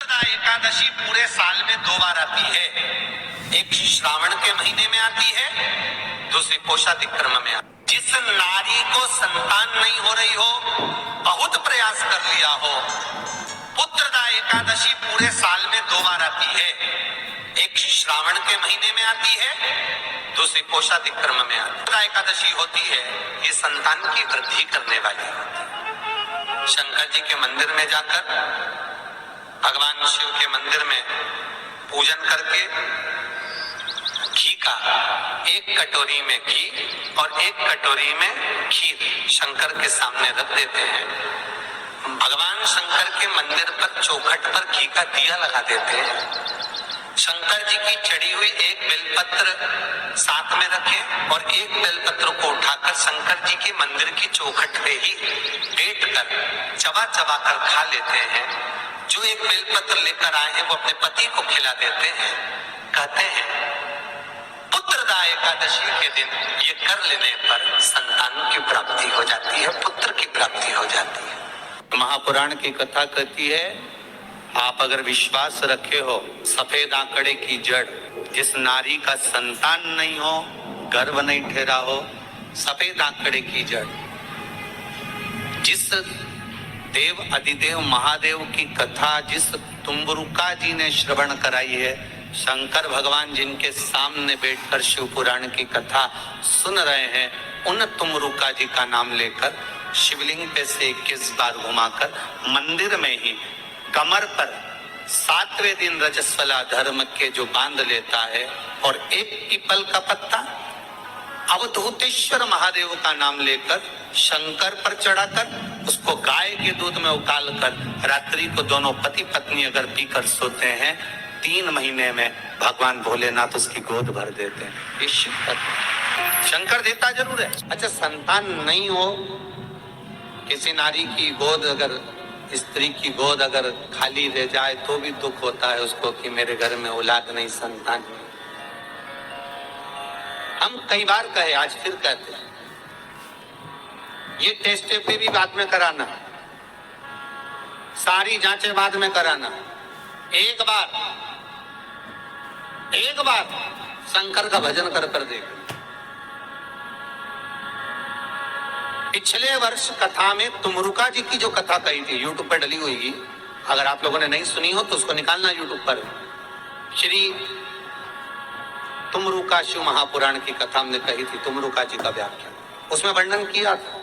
एकादशी पूरे साल में 2 बार आती है। एक श्रावण के महीने में आती है, दूसरी पोषाधिक्रम में आती है। जिस नारी को संतान नहीं हो रही हो, बहुत प्रयास कर लिया हो, पुत्रदा एकादशी पूरे साल में 2 बार आती है। एक श्रावण के महीने में आती है, दूसरी पोषाधिक्रम में आती है। पुत्रदा एकादशी होती है, ये संतान की वृद्धि करने वाली होती है। शंकर जी के मंदिर में जाकर, भगवान शिव के मंदिर में पूजन करके घी का एक कटोरी में घी और एक कटोरी में खीर शंकर के सामने रख देते हैं। भगवान शंकर के मंदिर पर चौखट पर घी का दिया लगा देते हैं। शंकर जी की चढ़ी हुई एक बेलपत्र साथ में रखें और एक बेलपत्र को उठाकर शंकर जी के मंदिर की चौखट पे ही लेट कर चबा चबा कर खा लेते हैं। जो एक बेलपत्र लेकर आए हैं वो अपने पति को खिला देते हैं। कहते हैं पुत्रदा एकादशी के दिन ये कर लेने पर संतान की प्राप्ति हो जाती है, पुत्र की प्राप्ति हो जाती है। महापुराण की कथा कहती है, आप अगर विश्वास रखे हो, सफेद आंकड़े की जड़, जिस नारी का संतान नहीं हो, गर्भ नहीं ठहरा हो, सफेद आंकड़े की जड़, जिस देव अधिदेव महादेव की कथा जिस तुम्बरुका जी ने श्रवण कराई है, शंकर भगवान जिनके सामने बैठकर शिव पुराण की कथा सुन रहे हैं, उन तुम्बरुका जी का नाम लेकर शिवलिंग पे से 21 बार घुमाकर मंदिर में ही कमर पर 7वें दिन रजस्वला धर्म के जो बांध लेता है और एक पीपल का पत्ता अवधूतेश्वर महादेव का नाम लेकर शंकर पर चढ़ाकर उसको गाय के दूध में उकाल कर रात्रि को दोनों पति पत्नी अगर पीकर सोते हैं, 3 महीने में भगवान भोलेनाथ उसकी गोद भर देते हैं। ये शिव तत्व शंकर देता जरूर है। अच्छा, संतान नहीं हो, किसी नारी की गोद अगर, स्त्री की गोद अगर खाली रह जाए तो भी दुख होता है उसको कि मेरे घर में औलाद नहीं, संतान नहीं। हम कई बार कहे, आज फिर कहते हैं, ये टेस्ट पे भी बाद में कराना, सारी जांचें बाद में कराना। एक बार शंकर का भजन कर देख। पिछले वर्ष कथा में तुमरुका जी की जो कथा कही थी, यूट्यूब पर डली हुई, अगर आप लोगों ने नहीं सुनी हो तो उसको निकालना यूट्यूब पर। श्री तुमरुका शिव महापुराण की कथा हमने कही थी, तुमरुका जी का व्याख्यान, उसमें वर्णन किया था।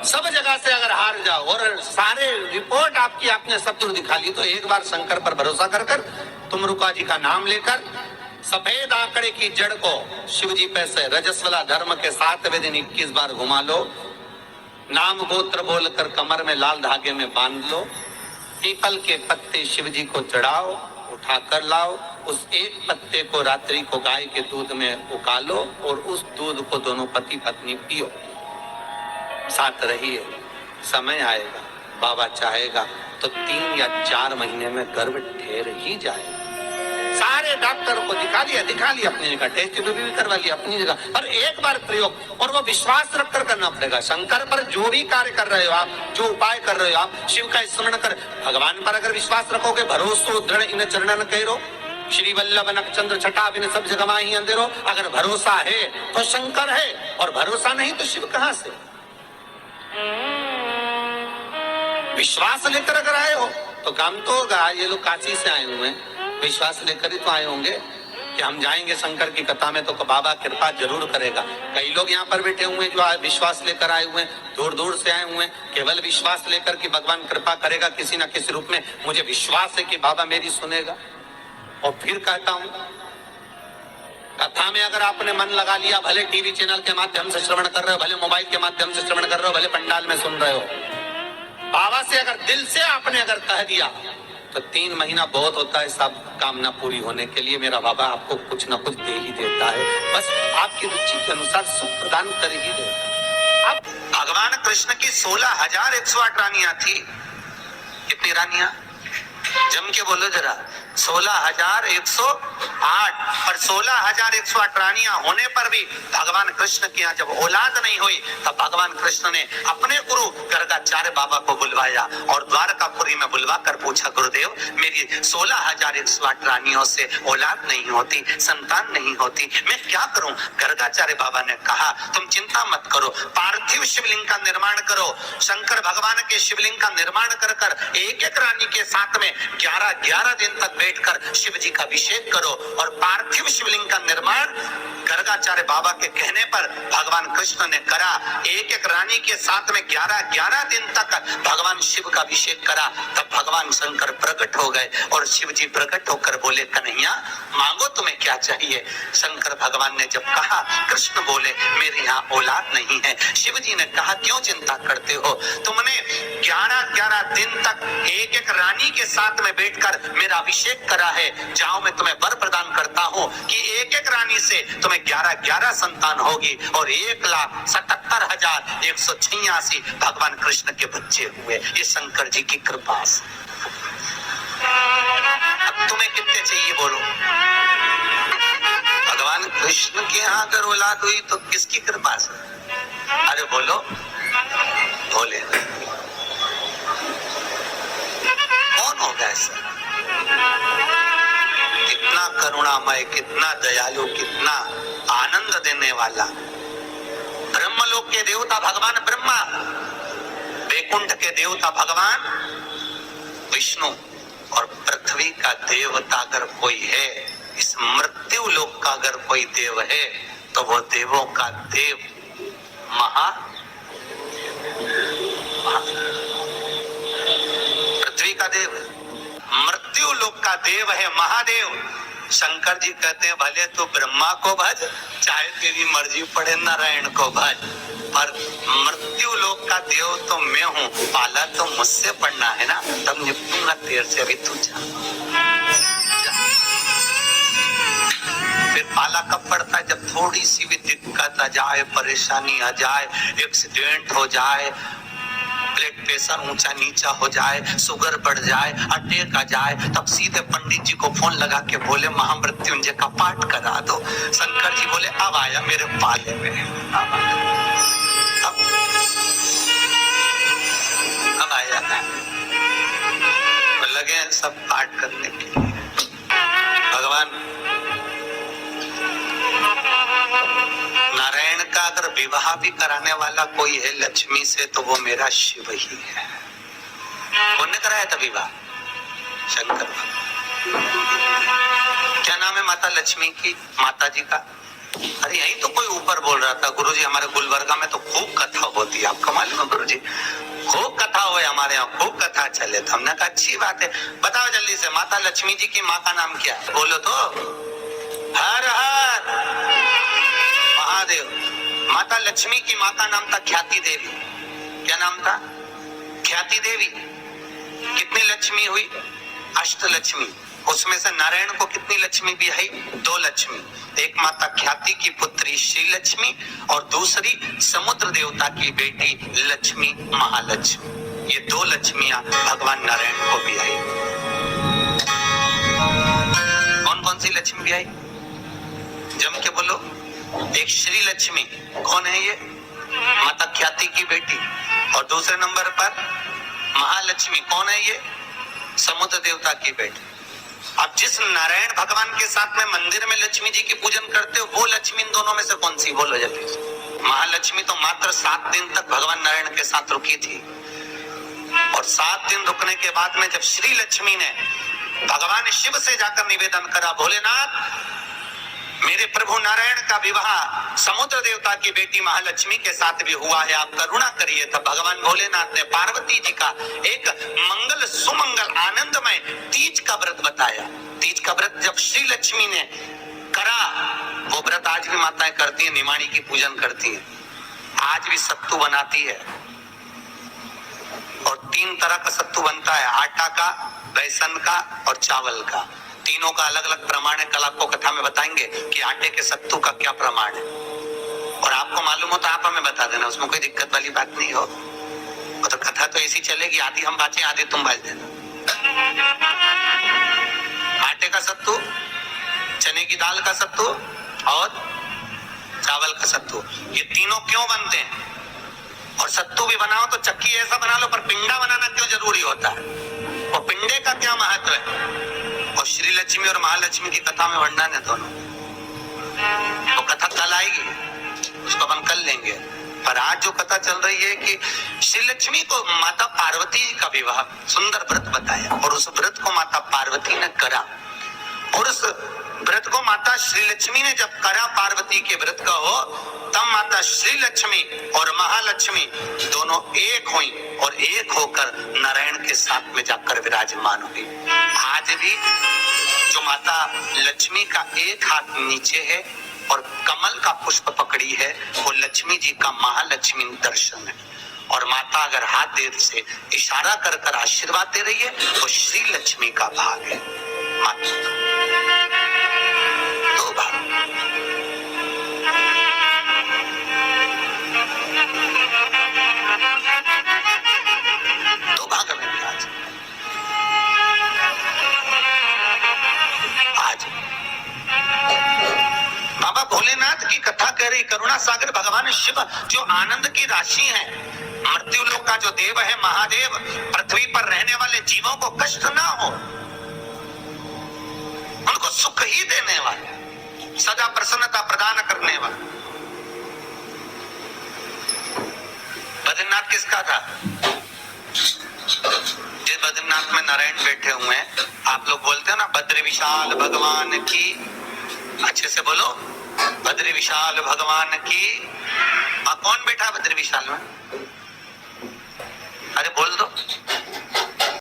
सब जगह से अगर हार जाओ और सारे रिपोर्ट आपकी आपने सब दूर दिखा ली, तो एक बार शंकर पर भरोसा कर तुमरुका जी का नाम लेकर सफेद आंकड़े की जड़ को शिव जी पे से रजस्वला धर्म के 7वें दिन 21 बार घुमा लो, नाम गोत्र बोलकर कमर में लाल धागे में बांध लो, पीपल के पत्ते शिव जी को चढ़ाओ, उठा कर लाओ, उस एक पत्ते को रात्रि को गाय के दूध में उकालो और उस दूध को दोनों पति पत्नी पियो, साथ रहिए। समय आएगा, बाबा चाहेगा तो 3 या 4 महीने में गर्भ ठहर ही जाएगा। सारे डॉक्टर को दिखा लिया अपनी जगह, टेस्ट भी करवा लिया अपनी जगह, और एक बार प्रयोग, और वो विश्वास रखकर करना पड़ेगा। शंकर पर जो भी कार्य कर रहे हो आप, जो उपाय कर रहे हो आप, शिव का स्मरण कर, भगवान पर अगर विश्वास रखोगे, भरोसो दृढ़ इन चरणन करो, श्री वल्लभ नक्षत्र छटा बिन सब जगह माही अंधेरो। अगर भरोसा है तो शंकर है, और भरोसा नहीं तो शिव कहां से। विश्वास लेकर अगर आए हो तो काम तो होगा। ये लोग काशी से आए हुए हैं, विश्वास लेकर ही तो आए होंगे कि हम जाएंगे शंकर की कथा में तो बाबा कृपा जरूर करेगा। कई लोग यहाँ पर बैठे हुए हैं जो विश्वास लेकर आए हुए हैं, दूर दूर से आए हुए हैं, केवल विश्वास लेकर कि भगवान कृपा करेगा किसी न किसी रूप में, मुझे विश्वास है कि बाबा मेरी सुनेगा। और फिर कहता हूँ, कथा में अगर आपने मन लगा लिया, भले टीवी चैनल के माध्यम से श्रवण कर रहे हो, भले मोबाइल के माध्यम से श्रवण कर रहे हो, भले पंडाल में सुन रहे हो, बाबा से अगर दिल से आपने अगर कह दिया तो 3 महीना बहुत होता है सब कामना पूरी होने के लिए। मेरा बाबा आपको कुछ न कुछ दे ही देता है, बस आपकी रुचि के अनुसार सुख प्रदान कर ही देता है। अब भगवान कृष्ण की 16,108 रानियां थी। कितनी रानियां? जम के बोलो जरा। 16,108 और 16,108 रानियां होने पर भी भगवान कृष्ण के यहाँ जब औलाद नहीं हुई तब भगवान कृष्ण ने अपने गुरु गर्गाचार्य बाबा को बुलवाया और द्वारकापुरी में बुलवा कर पूछा, गुरुदेव मेरी 16,108 रानियों से औलाद नहीं होती, संतान नहीं होती, मैं क्या करूं? गर्गाचार्य बाबा ने कहा, तुम चिंता मत करो, पार्थिव शिवलिंग का निर्माण करो। शंकर भगवान के शिवलिंग का निर्माण कर कर एक एक रानी के साथ में 11-11 दिन तक बैठकर शिव जी का अभिषेक करो। और पार्थिव शिवलिंग का निर्माण गर्गाचार्य बाबा के कहने पर भगवान कृष्ण ने करा। एक एक रानी के साथ में 11-11 दिन तक भगवान शिव का अभिषेक करा। तब भगवान शंकर प्रकट हो गए और शिव जी प्रकट होकर बोले, कन्हैया मांगो तुम्हें क्या चाहिए? शंकर भगवान ने जब कहा, कृष्ण बोले मेरे यहाँ औलाद नहीं है। शिव जी ने कहा, क्यों चिंता करते हो? तुमने 11-11 दिन तक एक एक रानी के साथ में बैठकर मेरा अभिषेक करा है। जाओ मैं तुम्हें वर प्रदान करता हूँ कि एक एक रानी से तुम्हें 11-11 संतान होगी और 1,77,186 भगवान कृष्ण के बच्चे हुए। ये शंकर जी की कृपा से। अब तुम्हें कितने चाहिए बोलो? भगवान कृष्ण के यहाँ अगर औलाद हुई तो किसकी कृपा से? अरे बोलो, बोले कौन होगा ऐसा? कितना करुणामय, कितना दयालु, कितना आनंद देने वाला। ब्रह्मलोक के देवता भगवान ब्रह्मा, वैकुंठ के देवता भगवान विष्णु और पृथ्वी का देवता अगर कोई है, इस मृत्यु लोक का अगर कोई देव है तो वो देवों का देव पृथ्वी का देव, मृत्यु लोक का देव है महादेव। शंकर जी कहते हैं, भले तो ब्रह्मा को भज, चाहे तेरी मर्जी पड़े नारायण को भज, पर मृत्यु लोक का देव तो मैं हूँ, पाला तो मुझसे पड़ना है ना, तब निपटूंगा तेरे से। अभी तू जा। फिर पाला कब पड़ता है? जब थोड़ी सी भी दिक्कत आ जाए, परेशानी आ जाए, एक्सीडेंट हो जाए, ब्लड प्रेशर ऊंचा नीचा हो जाए, शुगर बढ़ जाए, अटैक आ जाए, तब सीधे पंडित जी को फोन लगा के बोले महामृत्युंजय का पाठ करा दो। शंकर जी बोले अब आया मेरे पाले में, अब आया है। लगे सब पाठ करने के लिए। भगवान नारायण का अगर विवाह भी कराने वाला कोई है लक्ष्मी से तो वो मेरा शिव ही है। कौन ने कराया था विवाह? शंकर। क्या नाम है माता लक्ष्मी की, माता जी का? अरे यही तो कोई ऊपर बोल रहा था, गुरुजी हमारे गुलबर्गा में तो खूब कथा होती है, आपको मालूम है गुरुजी? खूब कथा हुए हमारे यहाँ, खूब कथा चले। तो हमने कहा अच्छी बात है, बताओ जल्दी से माता लक्ष्मी जी की माँ का नाम क्या है? बोलो तो। हर हर महादेव। माता लक्ष्मी की माँ का नाम था ख्याति देवी। क्या नाम था? ख्याति देवी। कितनी लक्ष्मी हुई? अष्ट लक्ष्मी। उसमें से नारायण को कितनी लक्ष्मी भी आई? 2 लक्ष्मी। एक माता ख्याति की पुत्री श्री लक्ष्मी और दूसरी समुद्र देवता की बेटी लक्ष्मी महालक्ष्मी। ये 2 लक्ष्मियां भगवान नारायण को भी आई। कौन कौन सी लक्ष्मी भी आई? जम के बोलो। एक श्री लक्ष्मी, कौन है ये? माता ख्याति की बेटी। और दूसरे नंबर पर महालक्ष्मी, कौन है ये? समुद्र देवता की बेटी। अब जिस नारायण भगवान के साथ में मंदिर में लक्ष्मी जी की पूजन करते हो, वो लक्ष्मी इन दोनों में से कौन सी? बोलो जल्दी। महालक्ष्मी तो मात्र 7 दिन तक भगवान नारायण के साथ रुकी थी और 7 दिन रुकने के बाद में जब श्री लक्ष्मी ने भगवान शिव से जाकर निवेदन करा, भोलेनाथ मेरे प्रभु नारायण का विवाह समुद्र देवता की बेटी महालक्ष्मी के साथ भी हुआ है, आप करुणा करिए। तब भगवान भोलेनाथ ने पार्वती जी का एक मंगल सुमंगल आनंदमय तीज का व्रत बताया। तीज का व्रत जब श्री लक्ष्मी ने करा, वो व्रत आज भी माताएं करती है, निमाणी की पूजन करती है, आज भी सत्तू बनाती है। और 3 तरह का सत्तू बनता है, आटा का, बेसन का और चावल का। तीनों का अलग अलग प्रमाण है। कल आपको कथा में बताएंगे कि आटे के सत्तू का क्या प्रमाण है। और आपको मालूम हो तो आप हमें बता देना, उसमें कोई दिक्कत वाली बात नहीं हो। तो कथा तो ऐसी चलेगी, आधी हम बाँचे आधी तुम बाँच देना। सत्तू, चने की दाल का सत्तू और चावल का सत्तू, ये तीनों क्यों बनते हैं? और सत्तू भी बनाओ तो चक्की ऐसा बना लो, पर पिंडा बनाना क्यों जरूरी होता है? और पिंडे का क्या महत्व है? और श्री लक्ष्मी और महालक्ष्मी की कथा में वर्णन है दोनों। तो कथा कल आएगी, उसको हम कल लेंगे। पर आज जो कथा चल रही है कि श्री लक्ष्मी को माता पार्वती का विवाह सुंदर व्रत बताया, और उस व्रत को माता पार्वती ने करा। और उस व्रत को माता श्री लक्ष्मी ने जब करा, पार्वती के व्रत का हो, तब माता श्री लक्ष्मी और महालक्ष्मी दोनों एक हुई और एक होकर नारायण के साथ में जाकर विराजमान हुई। आज भी जो माता लक्ष्मी का एक हाथ नीचे है और कमल का पुष्प पकड़ी है, वो लक्ष्मी जी का महालक्ष्मी दर्शन है। और माता अगर हाथ देर से इशारा कर कर आशीर्वाद दे रही है, वो श्री लक्ष्मी का भाग है। माता दो भाग, दो भाग में आज बाबा भोलेनाथ की कथा कह रही। करुणा सागर भगवान शिव जो आनंद की राशि है, मृत्यु लोक का जो देव है महादेव, पृथ्वी पर रहने वाले जीवों को कष्ट ना हो, उनको सुख ही देने वाले, सदा प्रसन्नता प्रदान करने वाले। बद्रीनाथ किसका था? जिस बद्रीनाथ में नारायण बैठे हुए हैं, आप लोग बोलते हो ना बद्री विशाल भगवान की, अच्छे से बोलो, बद्री विशाल भगवान की। कौन बैठा बद्री विशाल में? अरे बोल दो।